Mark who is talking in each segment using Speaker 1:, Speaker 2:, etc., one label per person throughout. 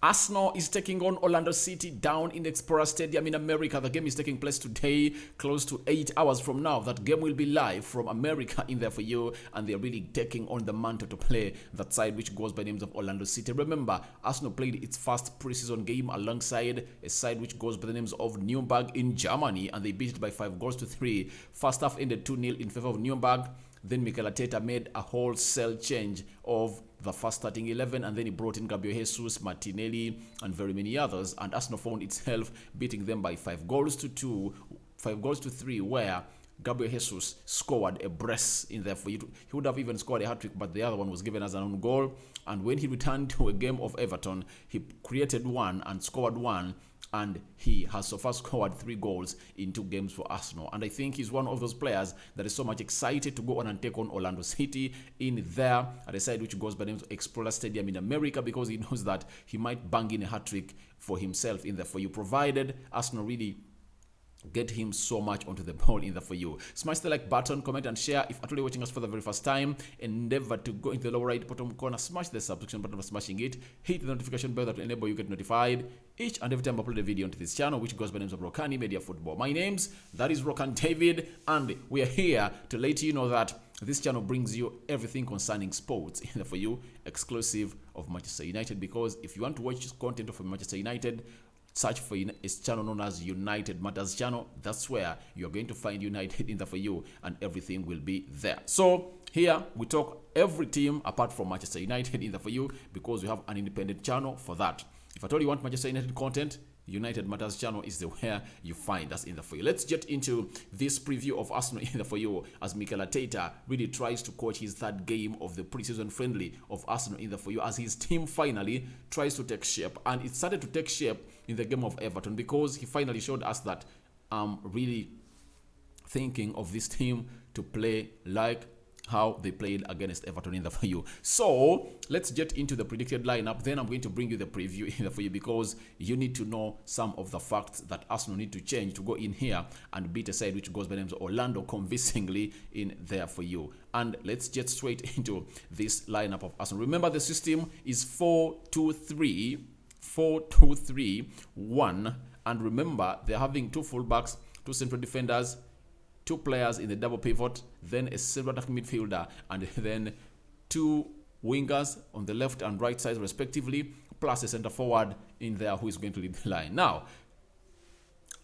Speaker 1: Arsenal is taking on Orlando City down in the Explorer Stadium in America. The game is taking place today, close to 8 hours from now. That game will be live from America in there for you, and they're really taking on the mantle to play that side which goes by names of Orlando City. Remember, Arsenal played its first preseason game alongside a side which goes by the names of Nuremberg in Germany, and they beat it by 5-3. First half ended 2-0 in favor of Nuremberg. Then Mikel Arteta made a wholesale change of the first starting 11, and then he brought in Gabriel Jesus, Martinelli, and very many others. And Arsenal found itself beating them by 5-3, where Gabriel Jesus scored a brace in there for you. He would have even scored a hat-trick, but the other one was given as an own goal. And when he returned to a game of Everton, he created one and scored one. And he has so far scored 3 goals in 2 games for Arsenal. And I think he's one of those players that is so much excited to go on and take on Orlando City in there at a side which goes by the name of Explorer Stadium in America, because he knows that he might bang in a hat-trick for himself in there for you, provided Arsenal really get him so much onto the ball in there for you. Smash the like button, comment and share. If actually watching us for the very first time, endeavor to go into the lower right bottom corner, smash the subscription button by smashing it, hit the notification bell that will enable you get notified each and every time I upload a video onto this channel, which goes by the names of Rokani Media Football. My name's, that is Rokani David, and we are here to let you know that this channel brings you everything concerning sports in there for you, exclusive of Manchester United, because if you want to watch content of Manchester United, search for a channel known as United Matters channel. That's where you're going to find United in there for you, and everything will be there. So here we talk every team apart from Manchester United in there for you, because we have an independent channel for that. If at all you want Manchester United content, United Matters channel is the where you find us in there for you. Let's get into this preview of Arsenal in there for you, as Mikel Arteta really tries to coach his 3rd game of the preseason friendly of Arsenal in there for you, as his team finally tries to take shape. And it started to take shape in the game of Everton, because he finally showed us that I'm really thinking of this team to play like how they played against Everton in the for you. So let's get into the predicted lineup. Then I'm going to bring you the preview in the for you, because you need to know some of the facts that Arsenal need to change to go in here and beat a side which goes by the names of Orlando convincingly in there for you. And let's get straight into this lineup of Arsenal. Remember, the system is 4-2-3-1, and remember, they're having 2 fullbacks, 2 central defenders, 2 players in the double pivot, then a central attacking midfielder, and then 2 wingers on the left and right side respectively, plus a centre forward in there who is going to lead the line. Now,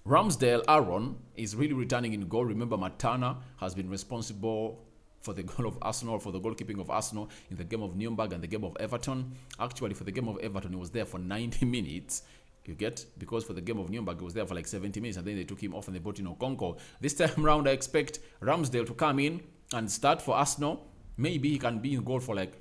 Speaker 1: Ramsdale Aaron is really returning in goal. Remember, Matana has been responsible for the goal of Arsenal, for the goalkeeping of Arsenal in the game of Nuremberg and the game of Everton. Actually, for the game of Everton, he was there for 90 minutes. You get? Because for the game of Nuremberg, he was there for like 70 minutes, and then they took him off and they brought in Okonkwo. This time round, I expect Ramsdale to come in and start for Arsenal. Maybe he can be in goal for like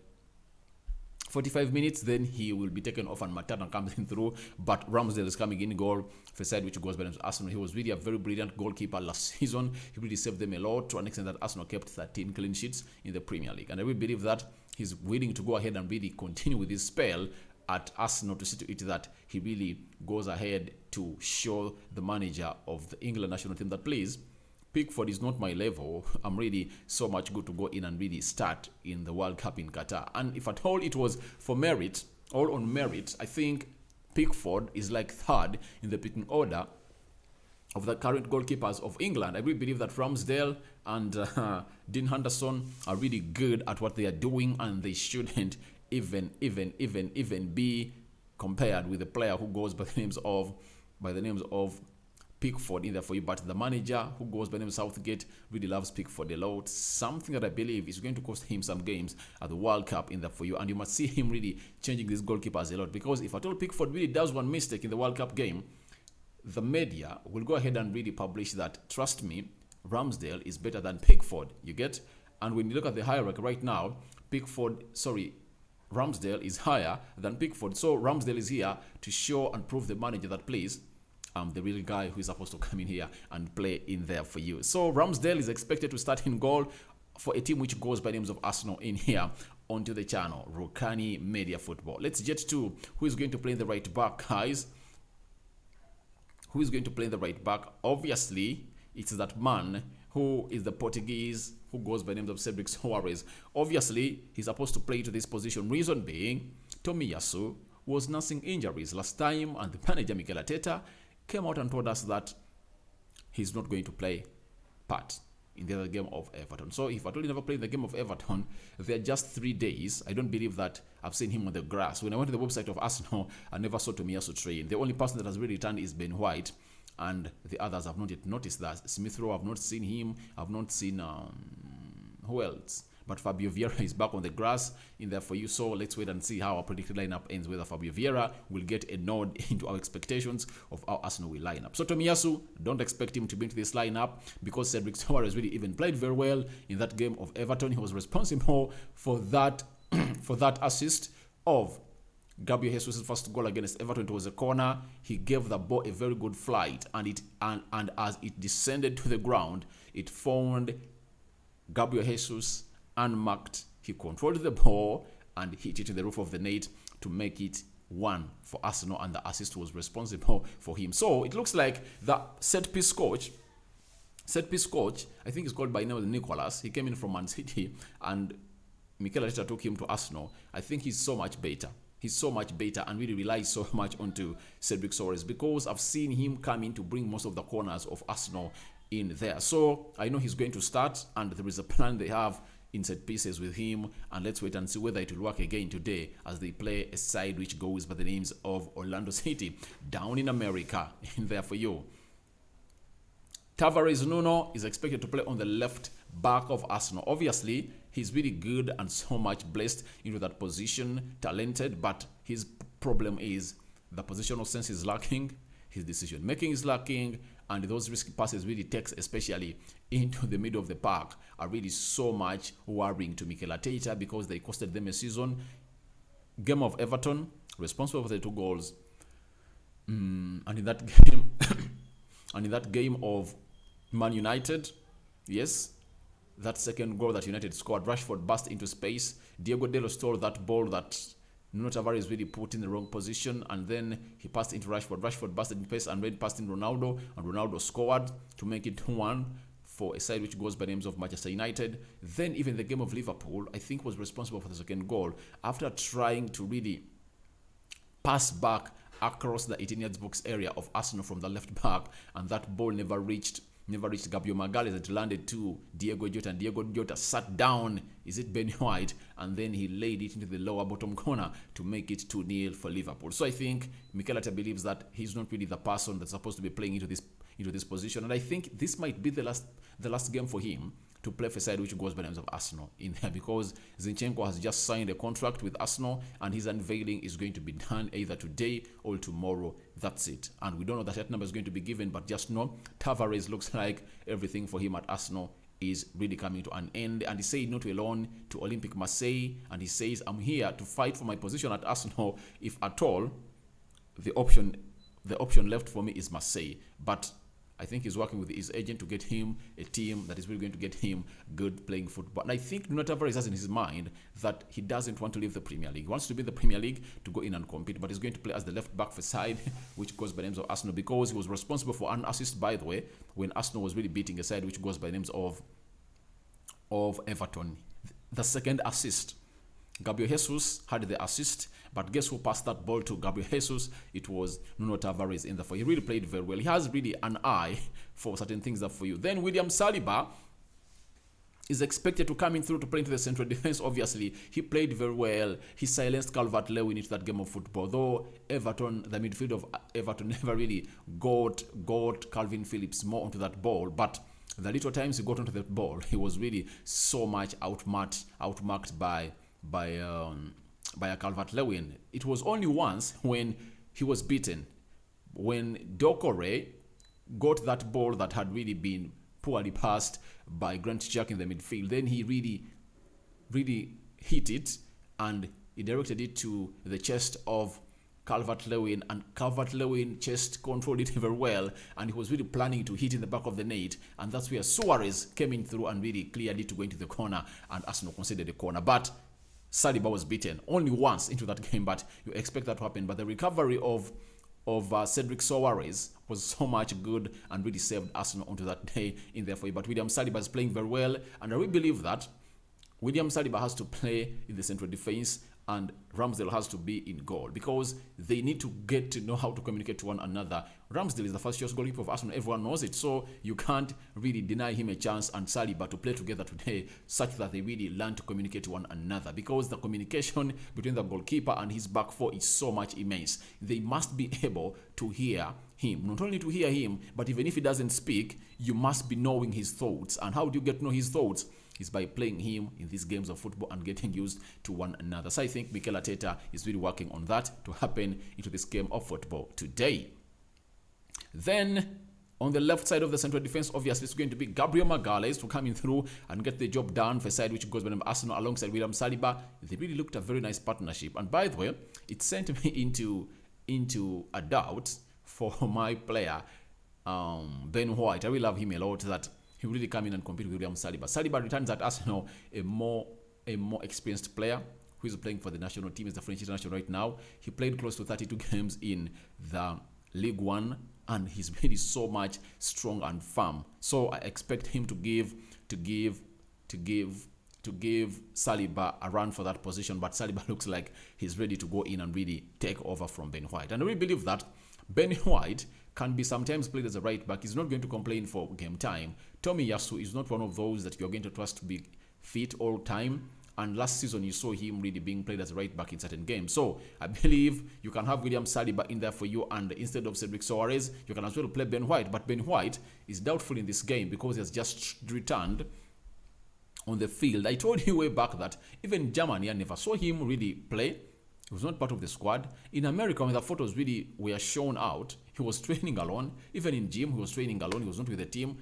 Speaker 1: 45 minutes, then he will be taken off and Matana comes in through. But Ramsdale is coming in goal for a side which goes by Arsenal. He was really a very brilliant goalkeeper last season. He really saved them a lot, to an extent that Arsenal kept 13 clean sheets in the Premier League. And I really believe that he's willing to go ahead and really continue with this spell at Arsenal, to see to it that he really goes ahead to show the manager of the England national team that, please, Pickford is not my level. I'm really so much good to go in and really start in the World Cup in Qatar. And if at all it was for merit, all on merit, I think Pickford is like 3rd in the picking order of the current goalkeepers of England. I really believe that Ramsdale and Dean Henderson are really good at what they are doing, and they shouldn't even be compared with a player who goes by the names of Pickford in there for you. But the manager, who goes by the name of Southgate, really loves Pickford a lot. Something that I believe is going to cost him some games at the World Cup in there for you. And you must see him really changing these goalkeepers a lot, because if at all Pickford really does one mistake in the World Cup game, the media will go ahead and really publish that, trust me, Ramsdale is better than Pickford. You get? And when you look at the hierarchy right now, Ramsdale is higher than Pickford. So Ramsdale is here to show and prove the manager that, please, I'm the real guy who is supposed to come in here and play in there for you. So Ramsdale is expected to start in goal for a team which goes by names of Arsenal in here onto the channel, Rokani Media Football. Let's get to who is going to play in the right back, guys. Who is going to play in the right back? Obviously, it's that man who is the Portuguese, who goes by the name of Cedric Soares. Obviously, he's supposed to play to this position. Reason being, Tomiyasu was nursing injuries last time, and the manager Mikel Arteta came out and told us that he's not going to play part in the other game of Everton. So if Atoli never played the game of Everton, they're just 3 days. I don't believe that I've seen him on the grass. When I went to the website of Arsenal, I never saw Tomiyasu train. The only person that has really returned is Ben White, and the others have not yet noticed that. Smith Rowe, I've not seen him. I've not seen who else? But Fabio Vieira is back on the grass in there for you. So let's wait and see how our predicted lineup ends, whether Fabio Vieira will get a nod into our expectations of how Arsenal will line up. So Tomiyasu, don't expect him to be into this lineup because Cedric Soares really even played very well in that game of Everton. He was responsible for that for that assist of Gabriel Jesus' first goal against Everton. It was a corner. He gave the ball a very good flight, and as it descended to the ground, it found Gabriel Jesus unmarked. He controlled the ball and hit it to the roof of the net to make it 1 for Arsenal, and the assist was responsible for him. So it looks like the set piece coach, I think he's called by name of Nicholas. He came in from Man City, and Mikel Arteta took him to Arsenal. I think he's so much better. He's so much better and really relies so much onto Cedric Soares, because I've seen him come in to bring most of the corners of Arsenal in there. So I know he's going to start, and there is a plan they have in set pieces with him, and let's wait and see whether it will work again today as they play a side which goes by the names of Orlando City down in America in there for you. Tavares Nuno is expected to play on the left back of Arsenal. Obviously, he's really good and so much blessed into that position, talented, but his problem is the positional sense is lacking, his decision making is lacking, and those risky passes really takes, especially into the middle of the park, are really so much worrying to Mikel Arteta because they costed them a season. Game of Everton, responsible for the 2 goals, and in that game, and in that game of Man United, yes, that second goal that United scored, Rashford burst into space. Diego Dalot stole that ball that Nuno Tavares really put in the wrong position, and then he passed into Rashford. Rashford busted in pace and passed in Ronaldo, and Ronaldo scored to make it 2-1 for a side which goes by the names of Manchester United. Then even the game of Liverpool, I think, was responsible for the second goal after trying to really pass back across the 18 yards box area of Arsenal from the left back, and that ball never reached Gabriel Magalhaes. It landed to Diego Jota, and Diego Jota sat down, is it Ben White, and then he laid it into the lower bottom corner to make it 2-0 for Liverpool. So I think Mikel Arteta believes that he's not really the person that's supposed to be playing into this position, and I think this might be the last game for him to play for a side which goes by the names of Arsenal in there, because Zinchenko has just signed a contract with Arsenal, and his unveiling is going to be done either today or tomorrow. That's it. And we don't know that number is going to be given, but just know Tavares looks like everything for him at Arsenal is really coming to an end. And he said not to alone to Olympique Marseille, and he says, I'm here to fight for my position at Arsenal. If at all, the option left for me is Marseille. But I think he's working with his agent to get him a team that is really going to get him good playing football. And I think Nuno Tavares has in his mind that he doesn't want to leave the Premier League. He wants to be in the Premier League to go in and compete, but he's going to play as the left back for side, which goes by the names of Arsenal, because he was responsible for an assist, by the way, when Arsenal was really beating a side which goes by the names of Everton. The second assist, Gabriel Jesus had the assist, but guess who passed that ball to Gabriel Jesus? It was Nuno Tavares in the four. He really played very well. He has really an eye for certain things that for you. Then William Saliba is expected to come in through to play into the central defense. Obviously, he played very well. He silenced Calvert-Lewin into that game of football. Though Everton, the midfield of Everton never really got Calvin Phillips more onto that ball, but the little times he got onto the ball, he was really so much outmarked by a Calvert-Lewin. It was only once when he was beaten, when Doucouré got that ball that had really been poorly passed by Grant Xhaka in the midfield. Then he really hit it, and he directed it to the chest of Calvert-Lewin, and Calvert-Lewin chest controlled it very well, and he was really planning to hit in the back of the net, and that's where Suarez came in through and really cleared it to go into the corner, and Arsenal conceded the corner. But Saliba was beaten only once into that game, but you expect that to happen. But the recovery of Cedric Soares was so much good and really saved Arsenal onto that day in there for you. But William Saliba is playing very well, and I really believe that William Saliba has to play in the central defense and Ramsdale has to be in goal because they need to get to know how to communicate to one another. Ramsdale is the first choice goalkeeper of Arsenal. Everyone knows it. So you can't really deny him a chance and Saliba to play together today such that they really learn to communicate to one another, because the communication between the goalkeeper and his back four is so much immense. They must be able to hear him. Not only to hear him, but even if he doesn't speak, you must be knowing his thoughts. And how do you get to know his thoughts? Is by playing him in these games of football and getting used to one another. So I think Mikel Arteta is really working on that to happen into this game of football today. Then on the left side of the central defense, obviously it's going to be Gabriel Magalhaes to come in through and get the job done for a side which goes by the Arsenal alongside William Saliba. They really looked a very nice partnership. And by the way, it sent me into a doubt for my player, Ben White. I really love him a lot, that he will really come in and compete with William Saliba. Saliba returns at Arsenal a more experienced player who is playing for the national team. Is the French international right now. He played close to 32 games in the League One, and he's really so much strong and firm. So I expect him to give Saliba a run for that position. But Saliba looks like he's ready to go in and really take over from Ben White. And I really believe that Ben White can be sometimes played as a right back. He's not going to complain for game time. Tomiyasu is not one of those that you're going to trust to be fit all time. And last season, you saw him really being played as a right back in certain games. So I believe you can have William Saliba in there for you. And instead of Cedric Soares, you can as well play Ben White. But Ben White is doubtful in this game because he has just returned on the field. I told you way back that even in Germany, I never saw him really play. He was not part of the squad. In America, when the photos really were shown out, he was training alone. Even in gym, he was training alone. He was not with the team.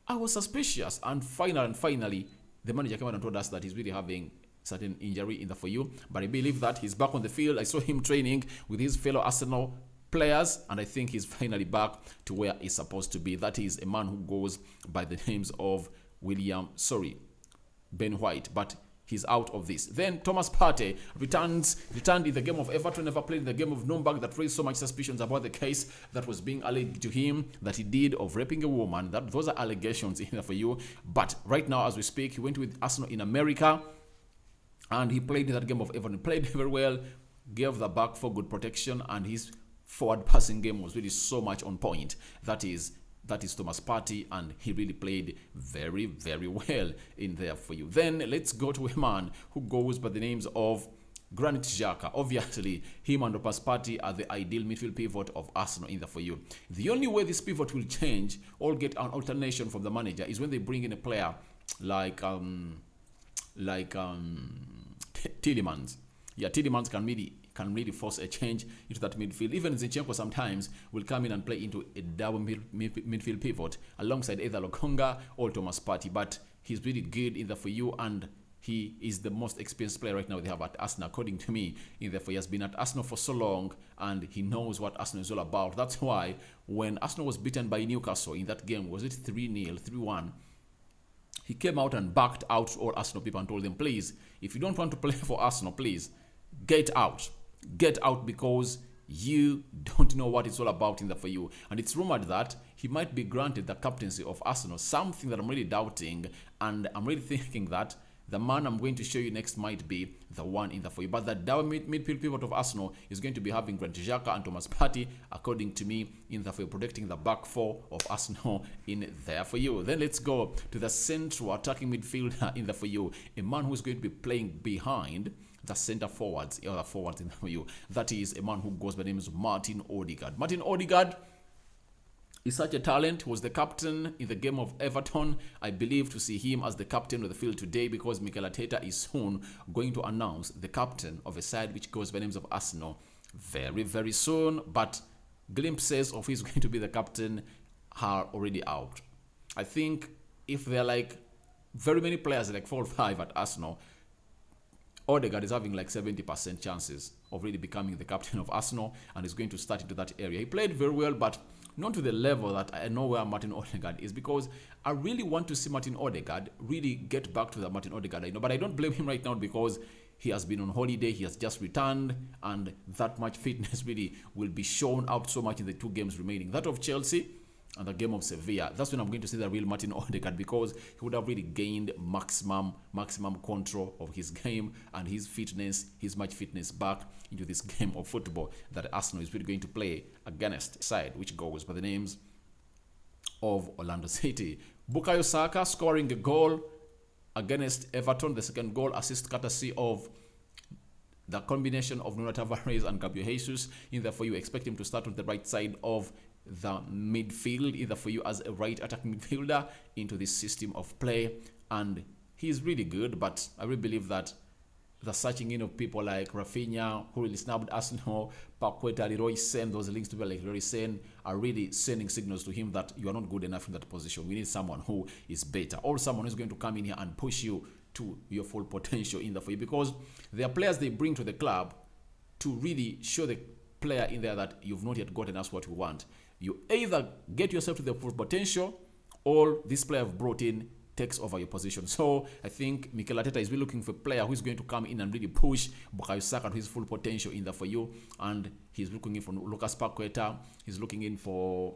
Speaker 1: I was suspicious. And finally, the manager came out and told us that he's really having certain injury in the for you. But I believe that he's back on the field. I saw him training with his fellow Arsenal players, and I think he's finally back to where he's supposed to be. That is a man who goes by the names of Ben White. But he's out of this. Then Thomas Partey returned in the game of Everton, never played in the game of Nuremberg. That raised so much suspicions about the case that was being alleged to him that he did of raping a woman. Those are allegations in there for you. But right now, as we speak, he went with Arsenal in America and he played in that game of Everton. He played very well, gave the back for good protection, and his forward passing game was really so much on point. That is Thomas Partey, and he really played very, very well in there for you. Then let's go to a man who goes by the names of Granit Xhaka. Obviously, him and Thomas Partey are the ideal midfield pivot of Arsenal in there for you. The only way this pivot will change or get an alternation from the manager is when they bring in a player like Tielemans. Yeah, Tielemans can really force a change into that midfield. Even Zinchenko sometimes will come in and play into a double midfield pivot alongside either Lokonga or Thomas Partey. But he's really good in there for you, and he is the most experienced player right now they have at Arsenal, according to me. In there for he has been at Arsenal for so long, and he knows what Arsenal is all about. That's why when Arsenal was beaten by Newcastle in that game, was it 3-0, 3-1? He came out and backed out all Arsenal people and told them, please, if you don't want to play for Arsenal, please get out. Get out, because you don't know what it's all about in there for you. And it's rumored that he might be granted the captaincy of Arsenal, something that I'm really doubting. And I'm really thinking that the man I'm going to show you next might be the one in there for you. But the double midfield pivot of Arsenal is going to be having Granit Xhaka and Thomas Partey, according to me, in there for you, protecting the back four of Arsenal in there for you. Then let's go to the central attacking midfielder in there for you, a man who's going to be playing behind the center forwards, or the forwards in for you. That is a man who goes by the name of Martin Ødegaard. Martin Ødegaard is such a talent. He was the captain in the game of Everton. I believe to see him as the captain of the field today, because Mikel Arteta is soon going to announce the captain of a side which goes by the names of Arsenal very, very soon. But glimpses of who's going to be the captain are already out. I think if there are like very many players, like 4 or 5 at Arsenal, Ødegaard is having like 70% chances of really becoming the captain of Arsenal, and is going to start into that area. He played very well, but not to the level that I know where Martin Ødegaard is, because I really want to see Martin Ødegaard really get back to the Martin Ødegaard I know. But I don't blame him right now, because he has been on holiday, he has just returned, and that much fitness really will be shown out so much in the 2 games remaining. That of Chelsea and the game of Sevilla, that's when I'm going to see the real Martin Ødegaard, because he would have really gained maximum control of his game and his fitness, his match fitness back into this game of football that Arsenal is really going to play against a side which goes by the names of Orlando City. Bukayo Saka scoring a goal against Everton, the second goal assist courtesy of the combination of Nuno Tavares and Gabriel Jesus. In there for you, expect him to start on the right side of the midfield, either for you as a right attacking midfielder into this system of play. And he's really good, but I really believe that the searching in of people like Rafinha, who really snubbed Arsenal, Paqueta, Leroy Sen, those links to people like Leroy Sen are really sending signals to him that you are not good enough in that position. We need someone who is better, or someone who's going to come in here and push you to your full potential in there for you, because there are players they bring to the club to really show the player in there that you've not yet gotten us what you want. You either get yourself to the full potential, or this player I've brought in takes over your position. So I think Mikel Arteta is really looking for a player who is going to come in and really push Bukayo Saka to his full potential in there for you. And he's looking in for Lucas Paqueta. He's looking in for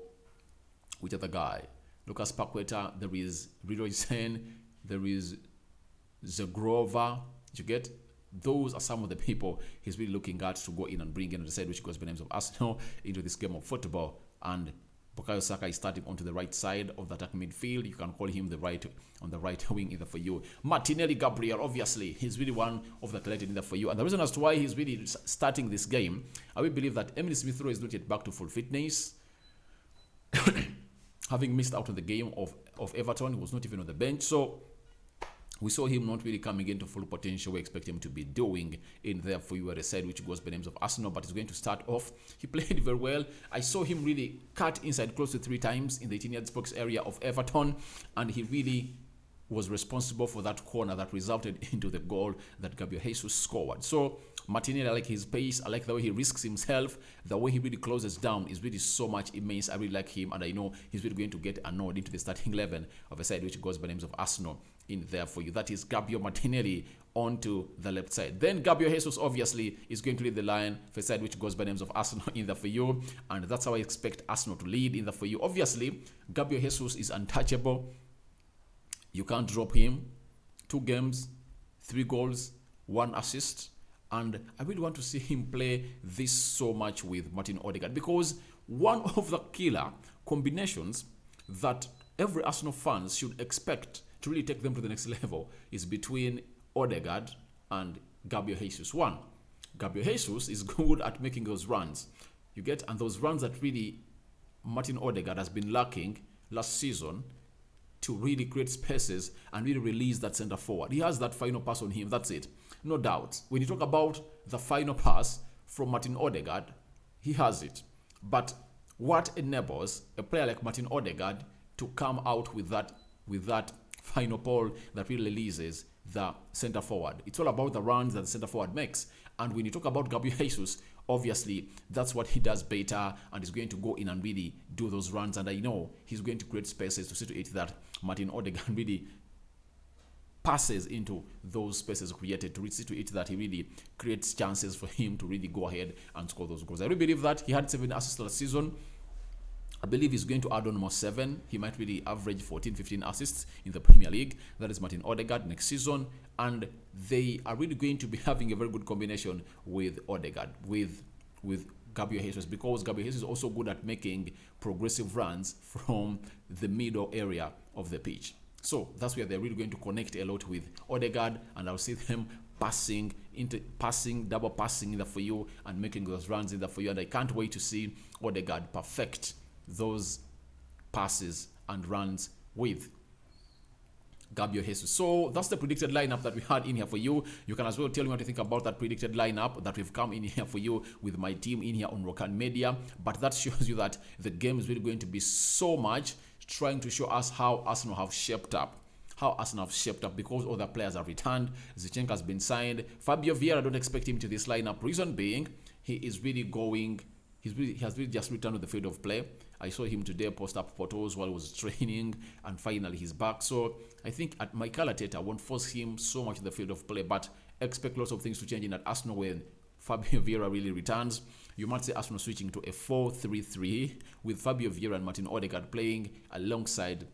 Speaker 1: which other guy? Lucas Paqueta. There is Leroy Sen. There is Zagrova. You get? Those are some of the people he's really looking at to go in and bring in and decide which goes by names of Arsenal into this game of football. And Bukayo Saka is starting onto the right side of the attack midfield. You can call him on the right wing either for you. Martinelli Gabriel, obviously, he's really one of the talented either for you. And the reason as to why he's really starting this game, I will believe that Emily Smith Rowe is not yet back to full fitness. Having missed out on the game of Everton, he was not even on the bench. So we saw him not really coming into full potential. We expect him to be doing in there for you at a side which goes by names of Arsenal, but he's going to start off. He played very well. I saw him really cut inside close to 3 times in the 18-yard box area of Everton, and he really was responsible for that corner that resulted into the goal that Gabriel Jesus scored. So Martinelli, I like his pace. I like the way he risks himself. The way he really closes down is really so much immense. I really like him, and I know he's really going to get a nod into the starting 11 of a side which goes by names of Arsenal in there for you. That is Gabriel Martinelli onto the left side. Then Gabriel Jesus obviously is going to lead the line for a side which goes by names of Arsenal in there for you, and that's how I expect Arsenal to lead in there for you. Obviously, Gabriel Jesus is untouchable. You can't drop him. 2 games, 3 goals, 1 assist. And I really want to see him play this so much with Martin Ødegaard, because one of the killer combinations that every Arsenal fans should expect to really take them to the next level is between Ødegaard and Gabriel Jesus. One, Gabriel Jesus is good at making those runs. You get? And those runs that really Martin Ødegaard has been lacking last season, to really create spaces and really release that center forward. He has that final pass on him. That's it. No doubt. When you talk about the final pass from Martin Ødegaard, he has it. But what enables a player like Martin Ødegaard to come out with that final ball that really releases the center forward? It's all about the runs that the center forward makes. And when you talk about Gabriel Jesus, obviously that's what he does better, and he's going to go in and really do those runs. And I know he's going to create spaces to see to it that Martin Ødegaard really passes into those spaces created, to see to it that he really creates chances for him to really go ahead and score those goals. I really believe that he had 7 assists last season. I believe he's going to add on more 7. He might really average 14, 15 assists in the Premier League. That is Martin Ødegaard next season. And they are really going to be having a very good combination with Ødegaard, with Gabriel Jesus, because Gabriel Jesus is also good at making progressive runs from the middle area of the pitch. So that's where they're really going to connect a lot with Ødegaard, and I'll see them passing, double passing in there for you, and making those runs in there for you. And I can't wait to see Ødegaard perfect those passes and runs with Gabriel Jesus. So that's the predicted lineup that we had in here for you. You can as well tell me what you think about that predicted lineup that we've come in here for you with my team in here on Rokani Media. But that shows you that the game is really going to be so much trying to show us how Arsenal have shaped up. Because all the players have returned. Zinchenko has been signed. Fabio Vieira, I don't expect him to this lineup. Reason being, he has really just returned to the field of play. I saw him today post up photos while he was training, and finally he's back. So I think at Mikel Arteta won't force him so much in the field of play, but expect lots of things to change in at Arsenal when Fabio Vieira really returns. You might say Arsenal switching to a 4-3-3 with Fabio Vieira and Martin Ødegaard playing alongside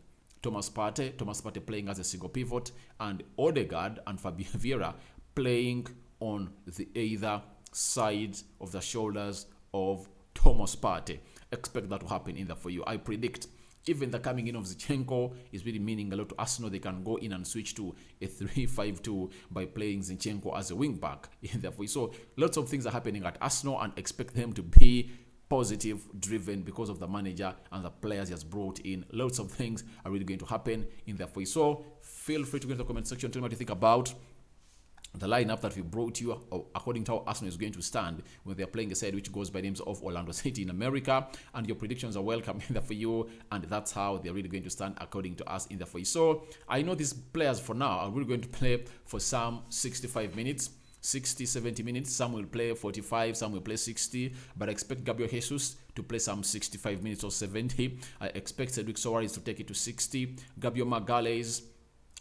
Speaker 1: Thomas Partey. Thomas Partey playing as a single pivot, and Ødegaard and Fabio Vieira playing on the either side of the shoulders of Thomas Partey. Expect that to happen in there for you. I predict even the coming in of Zinchenko is really meaning a lot to Arsenal. They can go in and switch to a 3-5-2 by playing Zinchenko as a wing back in there for you. So lots of things are happening at Arsenal, and expect them to be positive driven because of the manager and the players he has brought in. Lots of things are really going to happen in there for you. So feel free to go in the comment section, tell me what you think about the lineup that we brought you according to how Arsenal is going to stand when they're playing a side which goes by the names of Orlando City in America. And your predictions are welcome in there for you, and that's how they're really going to stand according to us in there for you. So I know these players for now are really going to play for some 65 minutes, 60-70 minutes. Some will play 45, some will play 60, but I expect Gabriel Jesus to play some 65 minutes or 70. I expect Cedric Soares to take it to 60, Gabriel Magalhaes,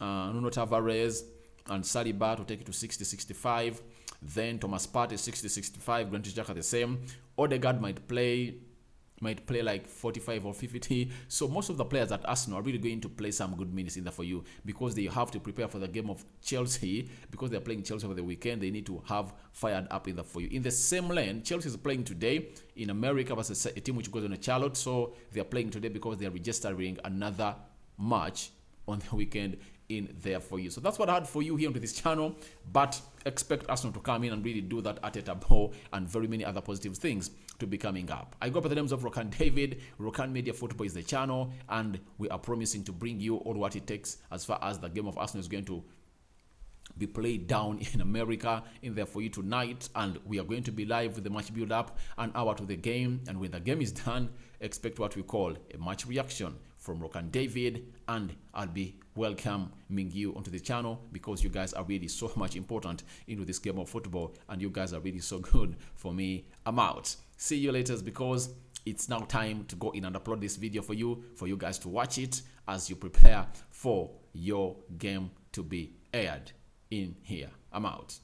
Speaker 1: Nuno Tavares and Saliba to take it to 60-65. Then Thomas Partey 60-65. Granit Xhaka the same. Ødegaard might play like 45 or 50. So most of the players at Arsenal are really going to play some good minutes in there for you, because they have to prepare for the game of Chelsea. Because they're playing Chelsea over the weekend, they need to have fired up in there for you. In the same lane, Chelsea is playing today in America versus a team which goes on a Charlotte. So they're playing today because they're registering another match on the weekend in there for you. So that's what I had for you here on this channel, but expect Arsenal to come in and really do that at a tableau, and very many other positive things to be coming up. I go by the names of Rokani David. Rokani Media Football is the channel, and we are promising to bring you all what it takes as far as the game of Arsenal is going to be played down in America in there for you tonight. And we are going to be live with the match build up, an hour to the game, and when the game is done, expect what we call a match reaction from Rokani David, and I'll be welcoming you onto the channel because you guys are really so much important into this game of football, and you guys are really so good for me. I'm out. See you later, because it's now time to go in and upload this video for you guys to watch it as you prepare for your game to be aired in here. I'm out.